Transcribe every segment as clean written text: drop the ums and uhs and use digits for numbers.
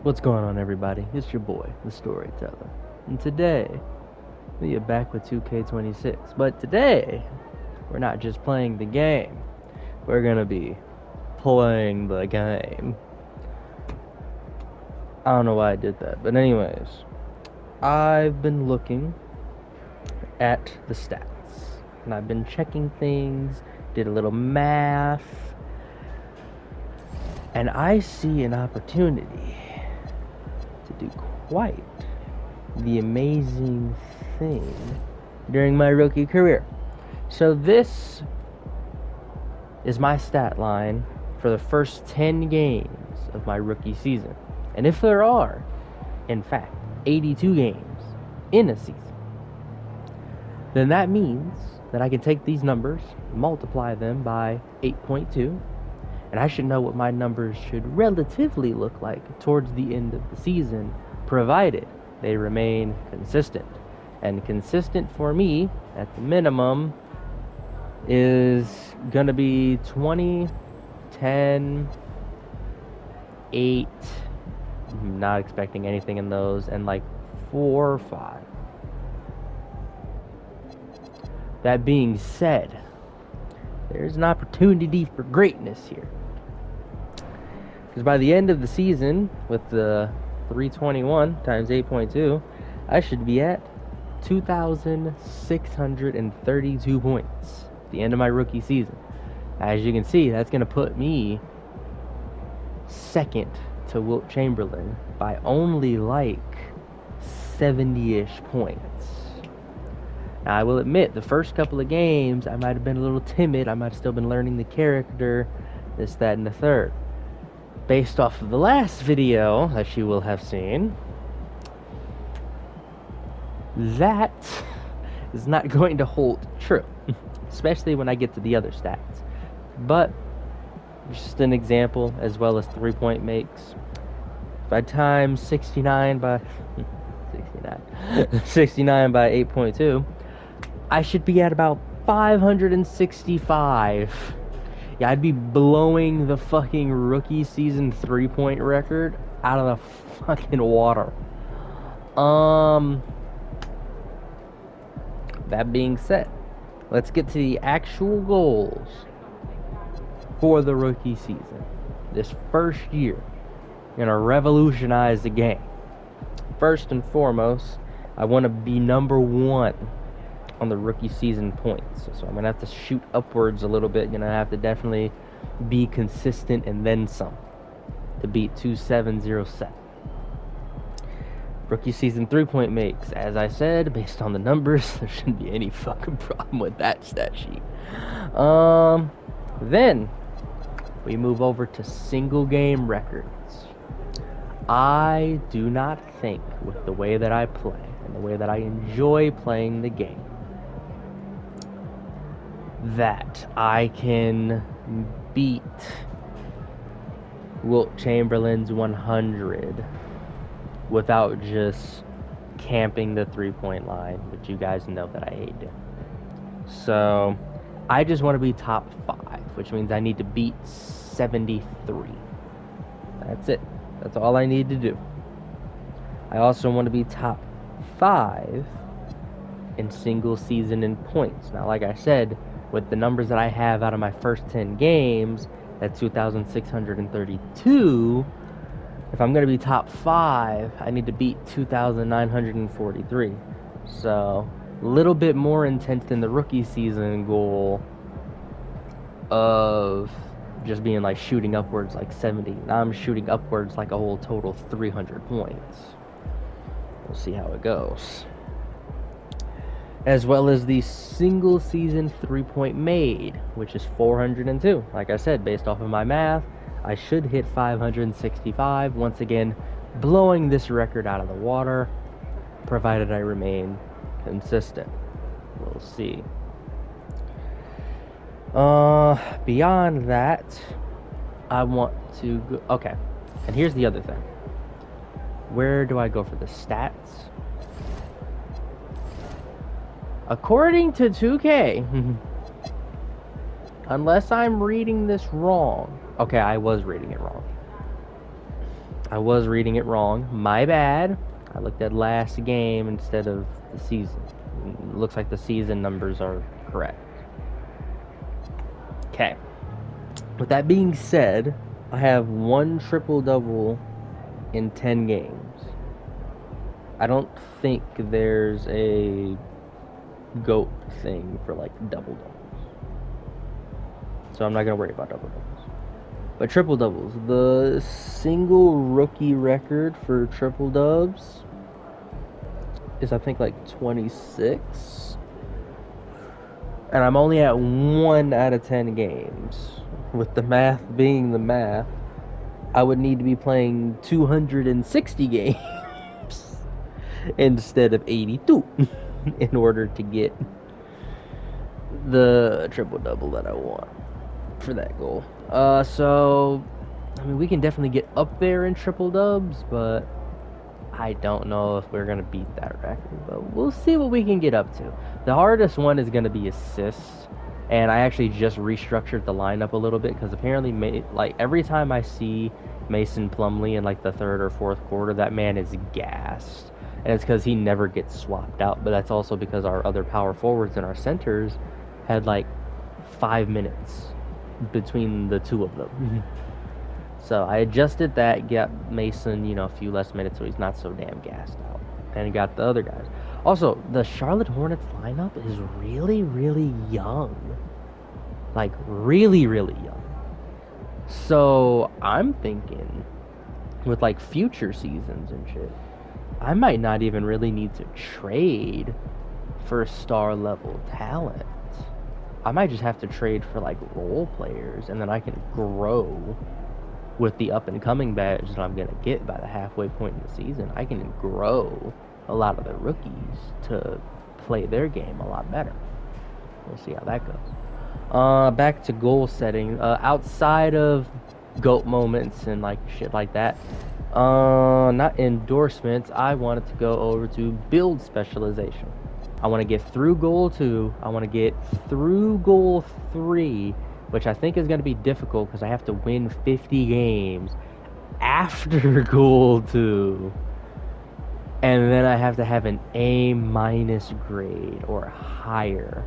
What's going on, everybody? It's your boy, the Storyteller. And today, we are back with 2K26. But today, we're not just playing the game. We're gonna be playing the game. I don't know why I did that. But anyways, I've been looking at the stats. And I've been checking things, did a little math. And I see an opportunity to do quite the amazing thing during my rookie career. So this is my stat line for the first 10 games of my rookie season. And if there are, in fact, 82 games in a season, then that means that I can take these numbers, multiply them by 8.2, and I should know what my numbers should relatively look like towards the end of the season, provided they remain consistent. And consistent for me, at the minimum, is gonna be 20, 10, 8. I'm not expecting anything in those, and like 4 or 5. That being said, there's an opportunity for greatness here. Because by the end of the season, with the 321 times 8.2, I should be at 2,632 points at the end of my rookie season. As you can see, that's going to put me second to Wilt Chamberlain by only like 70-ish points. Now, I will admit, the first couple of games, I might have been a little timid. I might have still been learning the character, this, that, and the third. Based off of the last video that you will have seen, that is not going to hold true, especially when I get to the other stats. But just an example, as well as 3-point makes. If I times 69 by 69 by 8.2, I should be at about 565. Yeah, I'd be blowing the fucking rookie season 3-point record out of the fucking water. That being said, let's get to the actual goals for the rookie season. This first year, I'm gonna revolutionize the game. First and foremost, I want to be number 1 on the rookie season points. So I'm gonna have to shoot upwards a little bit. You're gonna have to definitely be consistent and then some to beat 2707. Rookie season 3-point makes, as I said, based on the numbers, there shouldn't be any fucking problem with that stat sheet. Then we move over to single game records. I do not think, with the way that I play and the way that I enjoy playing the game, that I can beat Wilt Chamberlain's 100 without just camping the 3-point line, which you guys know that I hate doing. So I just want to be top 5, which means I need to beat 73. That's it. That's all I need to do. I also want to be top 5 in single season in points. Now, like I said, with the numbers that I have out of my first 10 games, that's 2,632. If I'm going to be top 5, I need to beat 2,943. So, a little bit more intense than the rookie season goal of just being like shooting upwards like 70. Now I'm shooting upwards like a whole total 300 points. We'll see how it goes. As well as the single season 3-point made, which is 402. Like I said, based off of my math, I should hit 565. Once again, blowing this record out of the water, provided I remain consistent. We'll see. Beyond that, I want to go. Okay, and here's the other thing. Where do I go for the stats? According to 2K, unless I'm reading this wrong. Okay, I was reading it wrong. I was reading it wrong. My bad. I looked at last game instead of the season. It looks like the season numbers are correct. Okay. With that being said, I have 1 triple-double in 10 games. I don't think there's a GOAT thing for like double-doubles. So I'm not going to worry about double-doubles. But triple-doubles, the single rookie record for triple-dubs is I think like 26. And I'm only at 1 out of 10 games. With the math being the math, I would need to be playing 260 games instead of 82 in order to get the triple-double that I want for that goal. So, I mean, we can definitely get up there in triple-dubs, but I don't know if we're going to beat that record. But we'll see what we can get up to. The hardest one is going to be assists. And I actually just restructured the lineup a little bit because apparently, like, every time I see Mason Plumlee in, like, the 3rd or 4th quarter, that man is gassed. And it's because he never gets swapped out. But that's also because our other power forwards and our centers had, like, 5 minutes between the 2 of them. So I adjusted that, got Mason, a few less minutes so he's not so damn gassed out. And got the other guys. Also, the Charlotte Hornets lineup is really, really young. Like, really, really young. So I'm thinking, with like future seasons and shit, I might not even really need to trade for star level talent. I might just have to trade for like role players, and then I can grow with the up and coming badge that I'm going to get by the halfway point in the season. I can grow a lot of the rookies to play their game a lot better. We'll see how that goes. Back to goal setting. Outside of GOAT moments and like shit like that, not endorsements, I wanted to go over to build specialization. I want to get through goal 2. I want to get through goal 3, which I think is going to be difficult because I have to win 50 games after goal 2. And then I have to have an A- grade or higher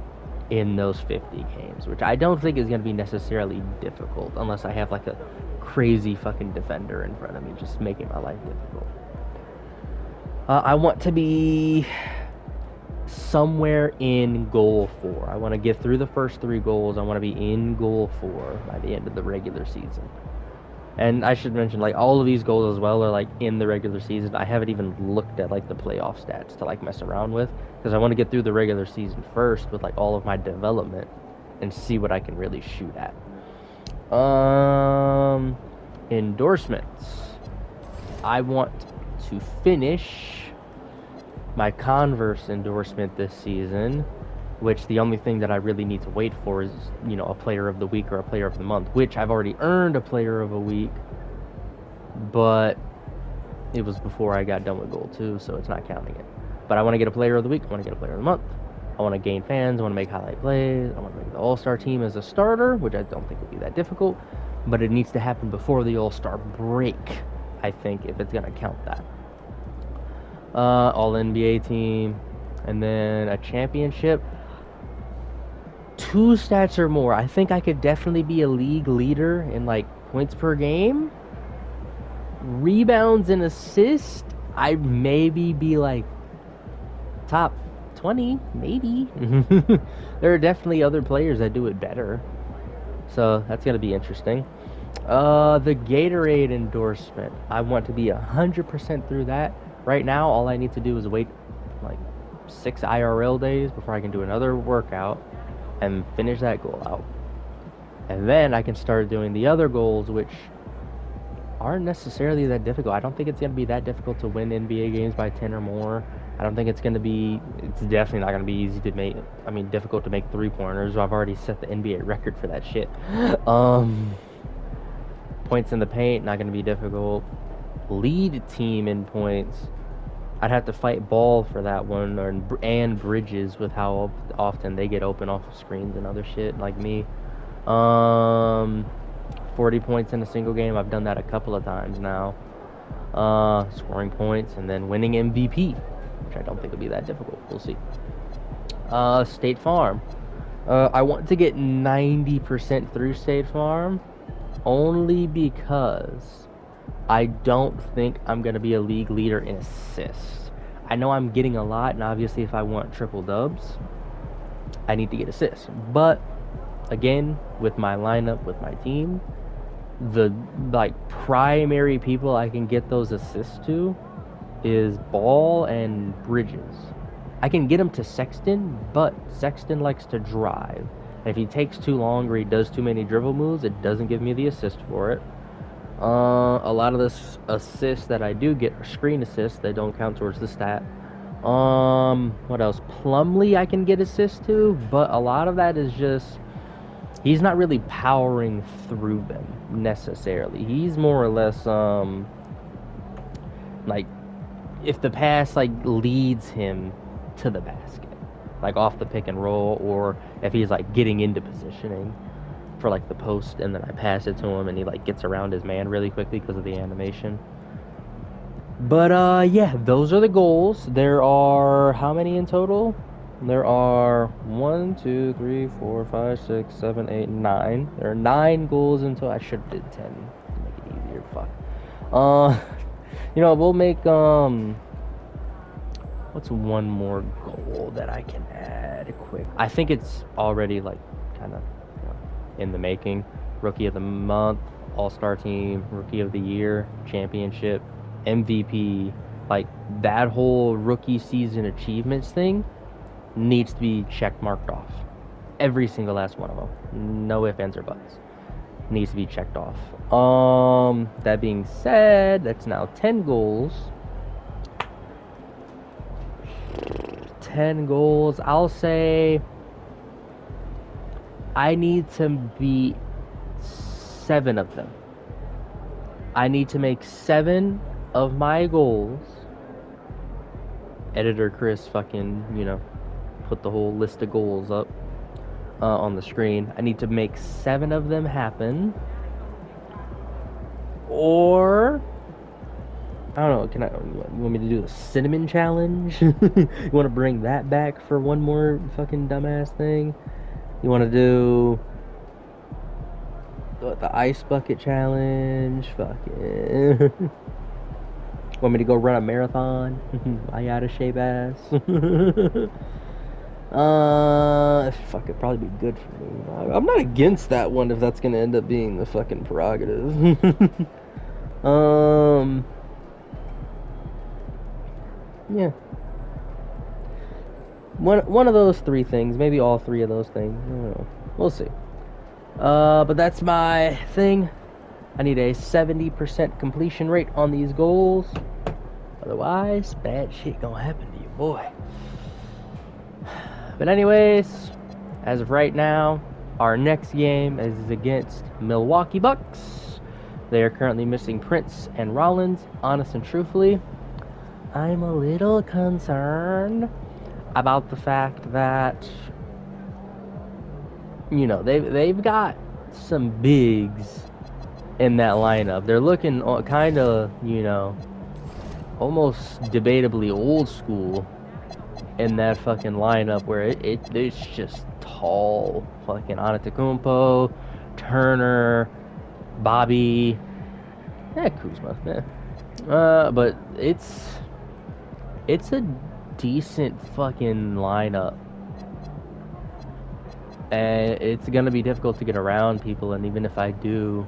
in those 50 games, which I don't think is going to be necessarily difficult unless I have like a crazy fucking defender in front of me just making my life difficult. I want to be somewhere in goal 4. I want to get through the first 3 goals. I want to be in goal 4 by the end of the regular season. And I should mention, like, all of these goals as well are like in the regular season. I haven't even looked at like the playoff stats to like mess around with because I want to get through the regular season first with like all of my development and see what I can really shoot at. Endorsements. I want to finish my Converse endorsement this season, which the only thing that I really need to wait for is, a player of the week or a player of the month, which I've already earned a player of a week, but it was before I got done with goal 2, so it's not counting it. But I want to get a player of the week. I want to get a player of the month. I want to gain fans. I want to make highlight plays. I want to make the All-Star team as a starter, which I don't think would be that difficult, but it needs to happen before the All-Star break, I think, if it's going to count that. All-NBA team, and then a championship. 2 stats or more. I think I could definitely be a league leader in like points per game. Rebounds and assists, I'd maybe be like top 20, maybe. There are definitely other players that do it better, so that's gonna be interesting. The Gatorade endorsement, I want to be 100% through that. Right now, all I need to do is wait like 6 IRL days before I can do another workout and finish that goal out. And then I can start doing the other goals, which aren't necessarily that difficult. I don't think it's going to be that difficult to win NBA games by 10 or more. I don't think it's definitely not going to be easy to make, difficult to make 3-pointers. I've already set the NBA record for that shit. Points in the paint, not going to be difficult. Lead team in points, I'd have to fight ball for that one, and Bridges with how often they get open off of screens and other shit like me. 40 points in a single game, I've done that a couple of times now. scoring points, and then winning MVP, which I don't think will be that difficult. We'll see. State Farm. I want to get 90% through State Farm, only because I don't think I'm going to be a league leader in assists. I know I'm getting a lot, and obviously if I want triple dubs, I need to get assists. But again, with my lineup, with my team, the primary people I can get those assists to is Ball and Bridges. I can get him to Sexton, but Sexton likes to drive. And if he takes too long or he does too many dribble moves, it doesn't give me the assist for it. A lot of the assists that I do get are screen assists. They don't count towards the stat. What else? Plumlee I can get assists to, but a lot of that is just... he's not really powering through them, necessarily. He's more or less, like, if the pass, like, leads him to the basket, like off the pick and roll, or if he's like getting into positioning for like the post and then I pass it to him and he like gets around his man really quickly because of the animation. But yeah, those are the goals. There are how many in total? There are 1, 2, 3, 4, 5, 6, 7, 8, 9. There are 9 goals in total. I should have did 10 to make it easier. Fuck. You know, we'll make what's one more goal that I can add quick? I think it's already like kind of, you know, in the making. Rookie of the month, all-star team, rookie of the year, championship, MVP. Like that whole rookie season achievements thing needs to be check marked off. Every single last one of them. No ifs, ands, or buts. Needs to be checked off. That being said, that's now 10 goals. 10 goals. I'll say I need to beat 7 of them. I need to make 7 of my goals. Editor Chris fucking, you know, put the whole list of goals up on the screen. I need to make 7 of them happen. Or I don't know, you want me to do a cinnamon challenge? You want to bring that back for one more fucking dumbass thing? You want to do the ice bucket challenge? Fuck it. Want me to go run a marathon? I out of shape ass. Fuck, it'd probably be good for me. I'm not against that one if that's gonna end up being the fucking prerogative. Yeah. One of those 3 things, maybe all 3 of those things. I don't know. We'll see. But that's my thing. I need a 70% completion rate on these goals. Otherwise, bad shit gonna happen to you, boy. But anyways, as of right now, our next game is against Milwaukee Bucks. They are currently missing Prince and Rollins. Honest and truthfully, I'm a little concerned about the fact that, you know, they've got some bigs in that lineup. They're looking kind of, you know, almost debatably old school in that fucking lineup where it's just tall fucking Antetokounmpo, Turner, Bobby, Kuzma, but it's a decent fucking lineup, and it's gonna be difficult to get around people. And even if I do,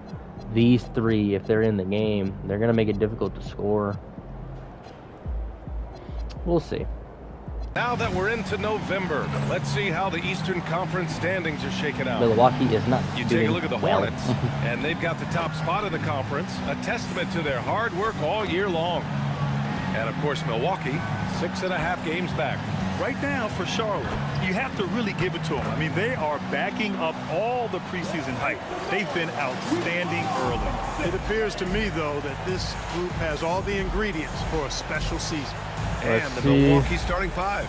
these 3, if they're in the game, they're gonna make it difficult to score. We'll see. Now that we're into November, let's see how the Eastern Conference standings are shaking out. Milwaukee is not You doing take a look at the well. Hornets, and they've got the top spot in the conference, a testament to their hard work all year long. And of course, Milwaukee, 6.5 games back. Right now for Charlotte, you have to really give it to them. I mean, they are backing up all the preseason hype. They've been outstanding early. It appears to me, though, that this group has all the ingredients for a special season. And the Milwaukee starting 5.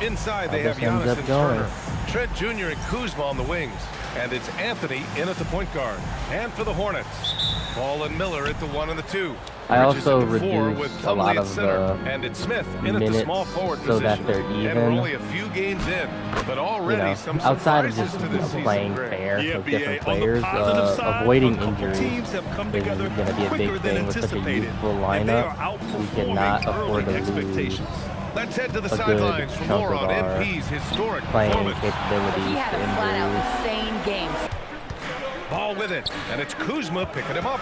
Inside, they have Giannis and Turner, Trent Jr. and Kuzma on the wings. And it's Anthony in at the point guard. And for the Hornets, Paul and Miller at the 1 and the 2. I Bridges also at the 4 with reduced a Plumlee lot at of center, the and it's Smith in at the minutes small forward so that position. they're And we're even. only a few games in, but You already know, some outside of surprises just to this season, playing Greg. fair Yeah, with BA, different on the players, positive side, avoiding a couple injuries teams have come is together going to be a quicker big than thing with such a anticipated, youthful and they are lineup. We outperforming cannot afford to early lose expectations. Let's head to the a good sidelines for chunk more of on our MP's historic playing performance. capabilities He had to a flat-out injuries. insane game. Ball with it, and it's Kuzma picking him up.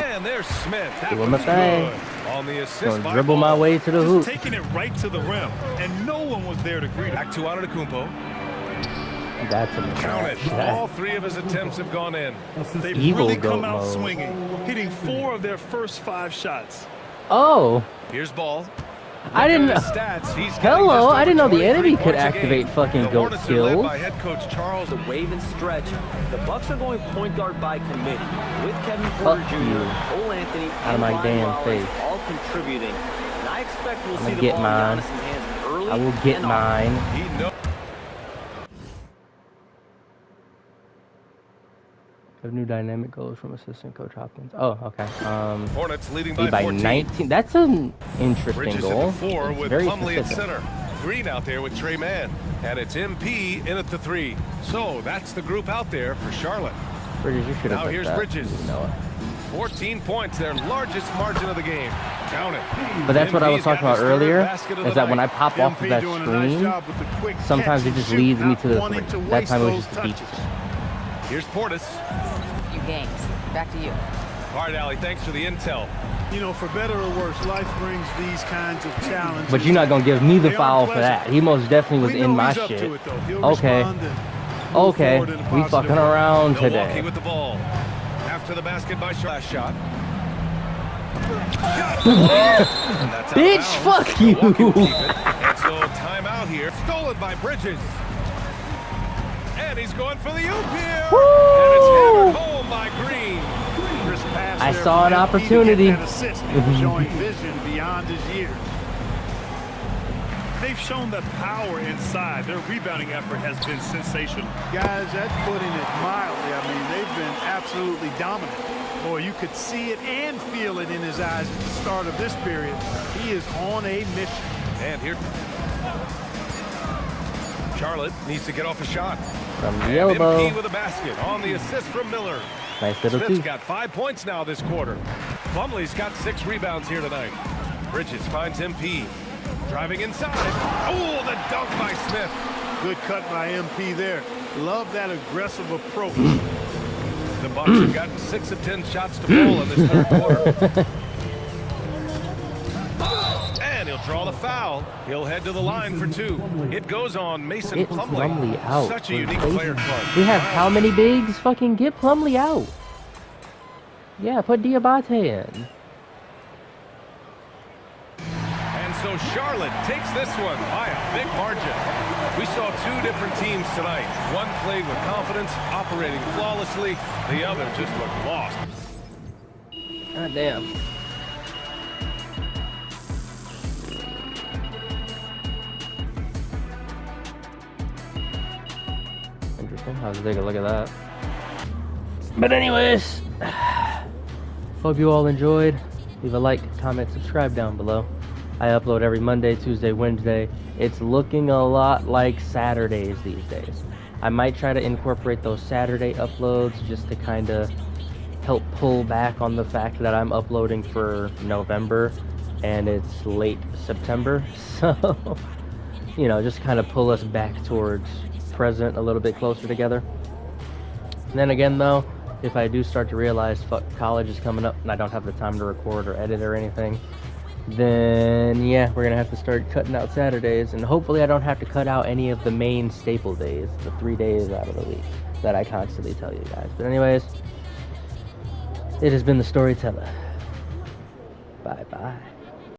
And there's Smith. That Doing was my thing. good. On the assist Gonna by dribble my Ball. way to the Just hoop. taking it right to the rim, and no one was there to greet him. Back to Antetokounmpo. That's a Count it. mistake. All 3 of his attempts have gone in. They've Evil really goat come out mode. swinging, hitting 4 of their first 5 shots. Oh, Here's Ball. I didn't. Look at his stats. He's getting Hello, just I over didn't know the 23 enemy could points a activate game. fucking The goat Hornets are led skills. by head coach Charles. The wave and stretch. The Bucks are going point guard by committee with Kevin Fuck Porter Jr., you. Cole Anthony, Out of and my Ryan damn Rollins face. all contributing. And I expect we'll I'ma see the get ball mine. in Giannis's hands early. I will get and often. mine. He knows. A new dynamic goes from assistant coach Hopkins. Oh, okay. Hornets leading Lead by by 14. 19. That's an interesting Bridges at goal. the 4 It's with very Plumlee at specific. center. Green out there with Trey Mann. And it's MP in at the 3. So that's the group out there for Charlotte. Bridges, you should have Now put here's that. Bridges. You know it. 14 points, their largest margin of the game. Count it. But that's what I was MP's got talking about his third earlier, basket of is the that when I night. pop off of that doing a nice screen, job with the quick sometimes catch it and just shoot, leads me not to the wanting 3. to That waste time it was those just the beach. touches. Here's Portis. Few games. Back to you. All right, Allie, thanks for the intel. You know, for better or worse, life brings these kinds of challenges. But you're not going to give me the They aren't foul for pleasant. that. He most definitely was We know in my he's up shit. to it, though. He'll Okay. respond and move Okay, forward in a we positive fucking way. around Milwaukee today. with the ball. After the basket by last shot. And that's out of Bitch, bounds. fuck you. Milwaukee will keep it. And so timeout here. Stolen by Bridges. And he's going for the oop here. And it's hammered home by Green. Crisp pass I there saw from an MP to get opportunity. that assist, showing vision beyond his years. They've shown that power inside. Their rebounding effort has been sensational. Guys, that's putting it mildly. I mean, they've been absolutely dominant. Boy, you could see it and feel it in his eyes at the start of this period. He is on a mission. And here. Charlotte needs to get off a shot. From the And elbow. MP with a basket on the assist from Miller. Nice little Smith's two. got 5 points now this quarter. Plumlee's got 6 rebounds here tonight. Bridges finds MP. Driving inside. Oh, the dunk by Smith. Good cut by MP there. Love that aggressive approach. The Bucks have gotten 6 of 10 shots to fall in this third quarter. And he'll draw the foul. He'll head to the line for 2. It goes on Mason Get Plumlee. Plumlee out. Such a for unique crazy. player club. We have how many bigs? Fucking get Plumlee out. Yeah, put Diabate in. And so Charlotte takes this one by a big margin. We saw 2 different teams tonight. One played with confidence, operating flawlessly. The other just looked lost. God damn. Interesting. I'll take a look at that. But anyways, hope you all enjoyed. Leave a like, comment, subscribe down below. I upload every Monday, Tuesday, Wednesday. It's looking a lot like Saturdays these days. I might try to incorporate those Saturday uploads just to kind of help pull back on the fact that I'm uploading for November and it's late September. So, you know, just kind of pull us back towards present a little bit closer together. And then again though, if I do start to realize fuck, college is coming up and I don't have the time to record or edit or anything, then yeah, we're gonna have to start cutting out Saturdays, and hopefully I don't have to cut out any of the main staple days, the 3 days out of the week that I constantly tell you guys. But anyways, it has been the Storyteller. Bye bye.